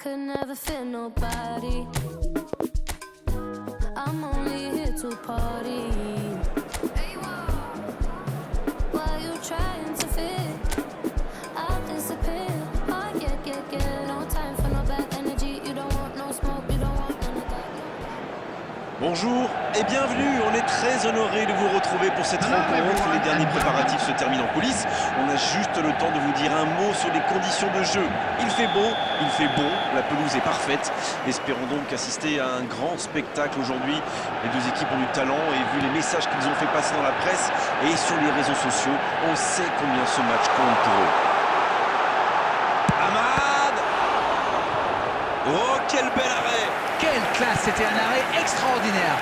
could never fit nobody. I'm only here to party. While you trying to fit, I'll disappear. Oh yeah. No time for no bad energy. You don't want no smoke, you don't want none of that. Bonjour et bienvenue, on est très honoré de vous retrouver pour cette rencontre. Les derniers préparatifs se terminent en coulisses. On a juste le temps de vous dire un mot sur les conditions de jeu. Il fait beau, il fait bon, la pelouse est parfaite. Espérons donc assister à un grand spectacle aujourd'hui. Les deux équipes ont du talent et vu les messages qu'ils ont fait passer dans la presse et sur les réseaux sociaux, on sait combien ce match compte pour eux. Amad! Oh, quel bel arrêt! Quelle classe, c'était un arrêt extraordinaire.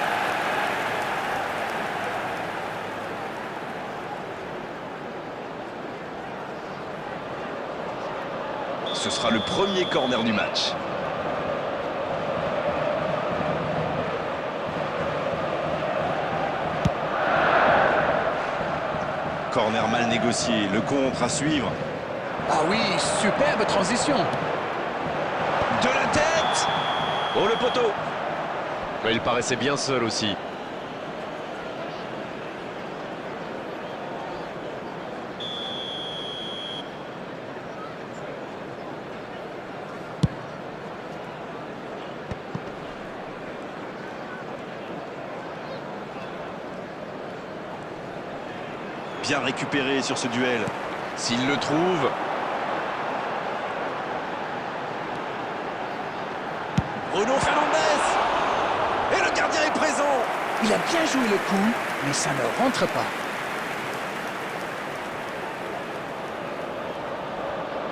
Ce sera le premier corner du match. Corner mal négocié, le contre à suivre. Ah oui, superbe transition. De la tête! Oh, le poteau! Mais il paraissait bien seul aussi. Bien récupéré sur ce duel. S'il le trouve... Bruno Fernandes! Et le gardien est présent! Il a bien joué le coup, mais ça ne rentre pas.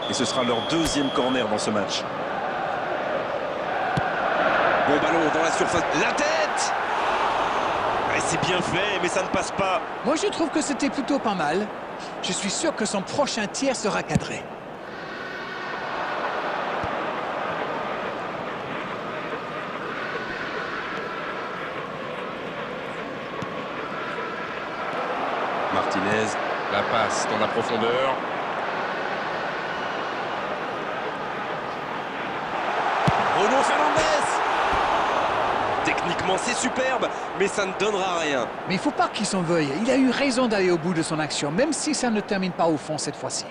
Et ce sera leur deuxième corner dans ce match. Bon ballon dans la surface. La tête! Et c'est bien fait, mais ça ne passe pas. Moi, je trouve que c'était plutôt pas mal. Je suis sûr que son prochain tir sera cadré. Martinez, la passe dans la profondeur. Bruno Fernandes! Techniquement, c'est superbe, mais ça ne donnera rien. Mais il ne faut pas qu'il s'en veuille. Il a eu raison d'aller au bout de son action, même si ça ne termine pas au fond cette fois-ci.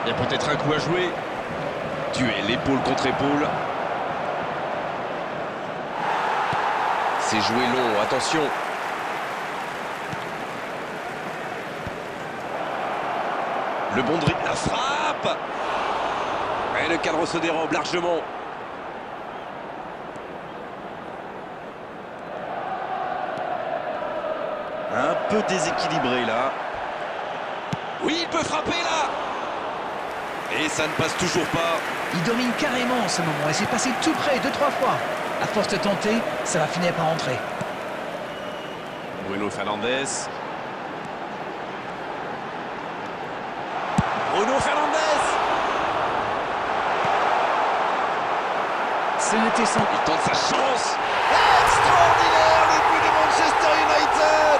Il y a peut-être un coup à jouer. Duel épaule contre épaule. C'est joué long, attention. Le bon dribble, la frappe! Et le cadre se dérobe largement. Un peu déséquilibré là. Oui, il peut frapper là! Et ça ne passe toujours pas. Il domine carrément en ce moment et c'est passé tout près 2-3 fois. À force de tenter, ça va finir par entrer. Bruno Fernandes. Bruno Fernandes! Ce n'était sans... Il tente sa chance. Extraordinaire le but de Manchester United!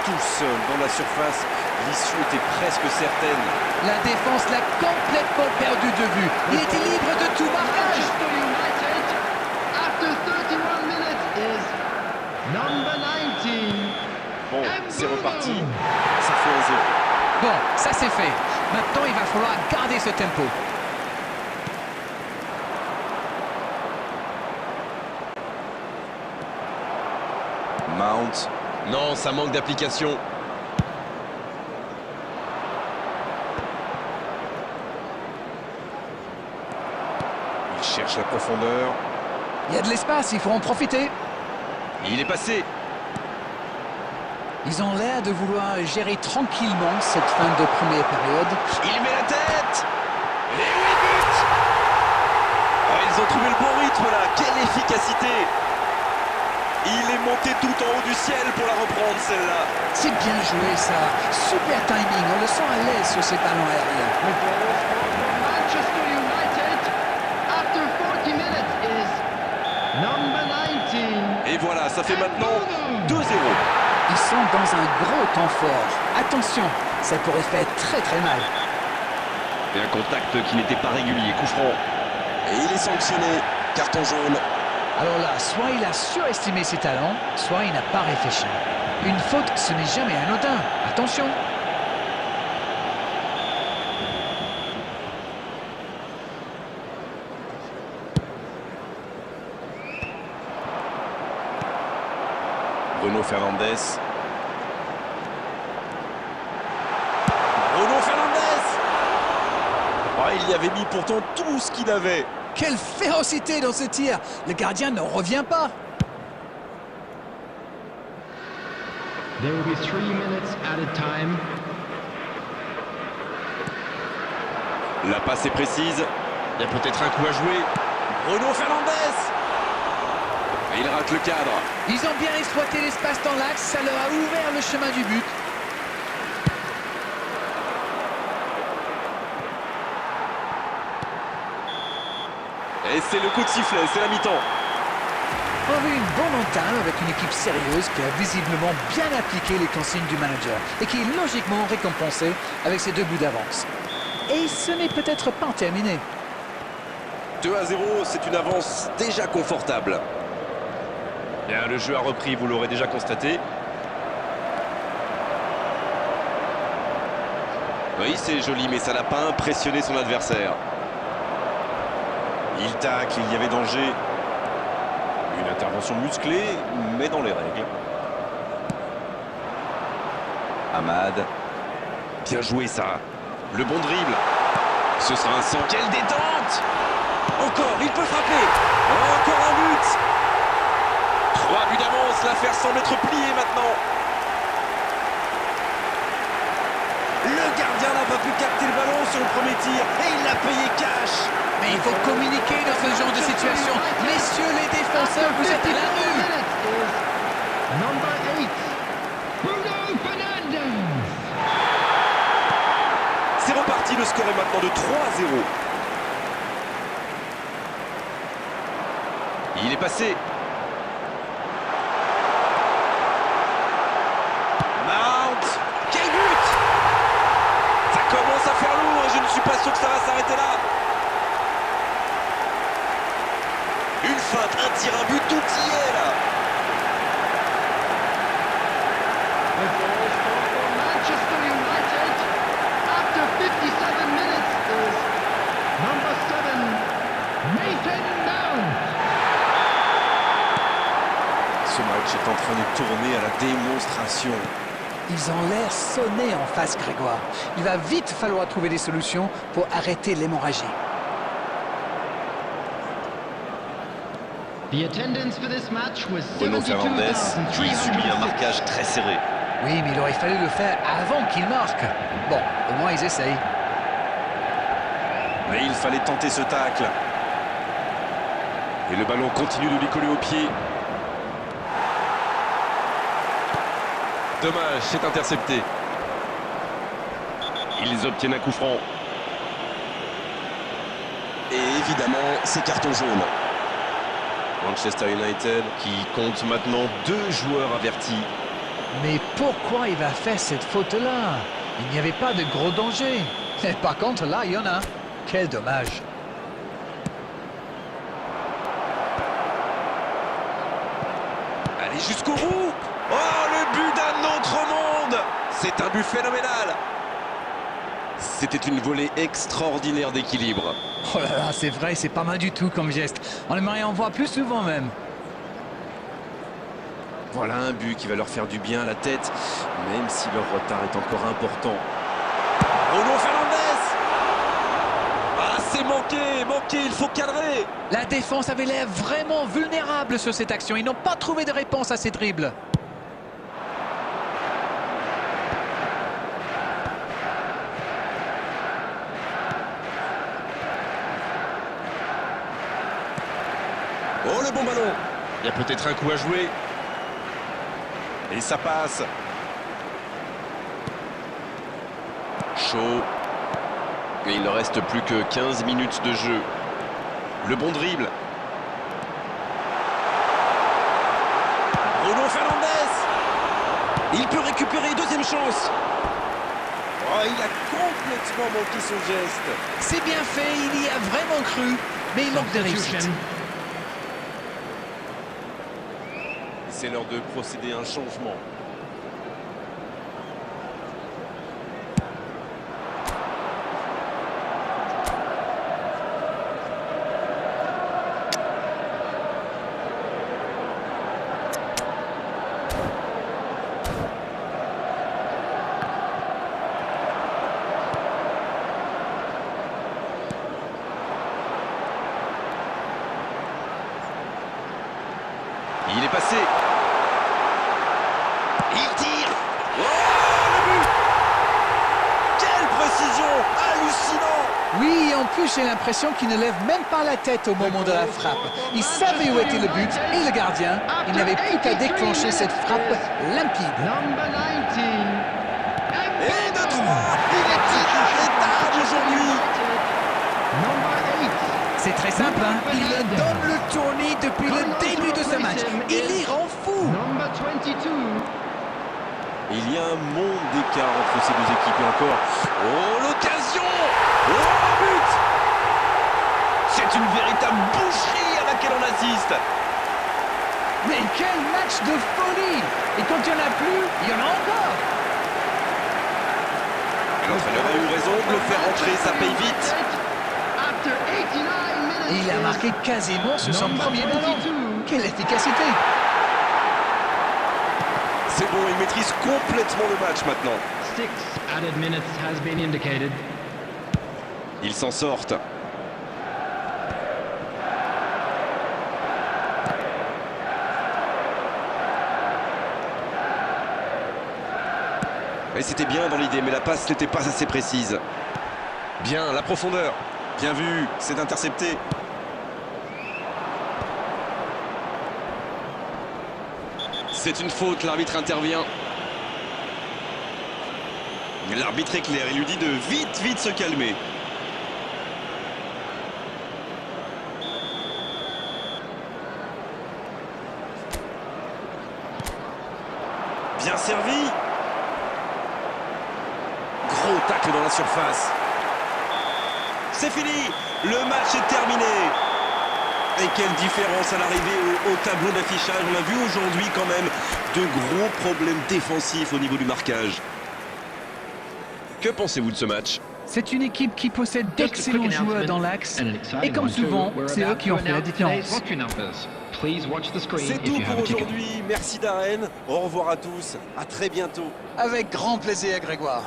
Tout seul dans la surface, l'issue était presque certaine. La défense l'a complètement perdu de vue. Il était libre de tout marquage. Manchester United, after 31 minutes, is number 19. Bon, c'est reparti. Ça fait 1-0. Bon, ça c'est fait. Maintenant, il va falloir garder ce tempo. Mount. Non, ça manque d'application. Il cherche la profondeur. Il y a de l'espace, il faut en profiter. Il est passé. Ils ont l'air de vouloir gérer tranquillement cette fin de première période. Il met la tête. Et oui, but! Oh, ils ont trouvé le bon rythme là. Quelle efficacité! Il est monté tout en haut du ciel pour la reprendre, celle-là. C'est bien joué ça. Super timing, on le sent à l'aise sur ces ballons aériens. The goal scored for Manchester United after 40 minutes is number 19. Et voilà, ça fait maintenant 2-0. Ils sont dans un gros temps fort. Attention, ça pourrait faire très très mal. Et un contact qui n'était pas régulier, coup franc. Et il est sanctionné. Carton jaune. Alors là, soit il a surestimé ses talents, soit il n'a pas réfléchi. Une faute, ce n'est jamais anodin. Attention. Bruno Fernandes. Bruno Fernandes. Ah, il y avait mis pourtant tout ce qu'il avait. Quelle férocité dans ce tir. Le gardien ne revient pas. There will be 3 minutes added time. La passe est précise. Il y a peut-être un coup à jouer. Bruno Fernandes. Et il rate le cadre. Ils ont bien exploité l'espace dans l'axe, ça leur a ouvert le chemin du but. Et c'est le coup de sifflet, c'est la mi-temps. On a vu une bonne entame avec une équipe sérieuse qui a visiblement bien appliqué les consignes du manager et qui est logiquement récompensée avec ses 2 buts d'avance. Et ce n'est peut-être pas terminé. 2-0, c'est une avance déjà confortable. Bien, le jeu a repris, vous l'aurez déjà constaté. Oui, c'est joli, mais ça n'a pas impressionné son adversaire. Il tacle, il y avait danger. Une intervention musclée, mais dans les règles. Ahmad. Bien joué ça. Le bon dribble. Ce sera un centre. Quelle détente! Encore, il peut frapper. Encore un but. 3 buts d'avance, l'affaire semble être pliée maintenant. Le gardien n'a pas pu capter le ballon sur le premier tir et il l'a payé cash. Mais il faut communiquer dans ce genre de situation. Messieurs les défenseurs, vous êtes à la rue. Number 8, Bruno Fernandes. C'est reparti, le score est maintenant de 3-0. Il est passé. Mount. Quel but! Ça commence à faire lourd et je ne suis pas sûr que ça va s'arrêter là. Une feinte, un tir, un but, tout y est là. The goal scored for Manchester United after 57 minutes is number 7, Nathan Mount. Ce match est en train de tourner à la démonstration. Ils ont l'air sonnés en face, Grégoire. Il va vite falloir trouver des solutions pour arrêter l'hémorragie. The attendance for this match was Bruno Fernandes, qui subit un 72,306. marquage très serré. Oui, mais il aurait fallu le faire avant qu'il marque. Bon, au moins ils essayent. Mais il fallait tenter ce tacle. Et le ballon continue de lui coller au pied. Dommage, c'est intercepté. Ils obtiennent un coup franc. Et évidemment, c'est carton jaune. Manchester United qui compte maintenant 2 joueurs avertis. Mais pourquoi il va faire cette faute-là? Il n'y avait pas de gros danger. Et par contre, là, il y en a. Quel dommage. Allez jusqu'au bout. Oh, le but d'un autre monde. C'est un but phénoménal. C'était une volée extraordinaire d'équilibre. Oh là là, c'est vrai, c'est pas mal du tout comme geste. On aimerait en voir plus souvent même. Voilà un but qui va leur faire du bien à la tête, même si leur retard est encore important. Bruno Fernandes. Ah, c'est manqué, il faut cadrer. La défense avait l'air vraiment vulnérable sur cette action. Ils n'ont pas trouvé de réponse à ces dribbles. Oh, le bon ballon. Il y a peut-être un coup à jouer. Et ça passe. Chaud. Et il ne reste plus que 15 minutes de jeu. Le bon dribble. Bruno Fernandes. Il peut récupérer, deuxième chance. Oh, il a complètement manqué son geste. C'est bien fait, il y a vraiment cru, mais il manque de réussite. C'est l'heure de procéder à un changement. Il est passé. Il tire. Oh, le but! Quelle précision! Hallucinant! Oui, et en plus j'ai l'impression qu'il ne lève même pas la tête au moment de la frappe. Il savait où était le but et le gardien, il n'avait plus qu'à déclencher cette frappe limpide. Number 19. Et de 3! Il est inarrêtable aujourd'hui! Number 8. C'est très simple, hein. Il donne le tournis depuis le début de ce match. Il y rend fou. Number 22. Il y a un monde d'écart entre ces deux équipes et encore. Oh, l'occasion! Oh, le but! C'est une véritable boucherie à laquelle on assiste. Mais quel match de folie! Et quand il n'y en a plus, il y en a encore. L'entraîneur a eu raison de le faire entrer, ça paye vite. After 89 minutes. Et il a marqué quasiment sur son premier ballon. Quelle efficacité! C'est bon, il maîtrise complètement le match maintenant. 6 added minutes has been indicated. Ils s'en sortent. Et c'était bien dans l'idée, mais la passe n'était pas assez précise. Bien, la profondeur. Bien vu, c'est intercepté. C'est une faute, l'arbitre intervient. L'arbitre est clair, il lui dit de vite se calmer. Bien servi. Gros tacle dans la surface. C'est fini. Le match est terminé. Et quelle différence à l'arrivée au tableau d'affichage. On a vu aujourd'hui quand même de gros problèmes défensifs au niveau du marquage. Que pensez-vous de ce match? C'est une équipe qui possède d'excellents joueurs dans l'axe. Et comme souvent, c'est eux qui ont fait la différence. C'est tout pour aujourd'hui. Merci Darren. Au revoir à tous. À très bientôt. Avec grand plaisir, Grégoire.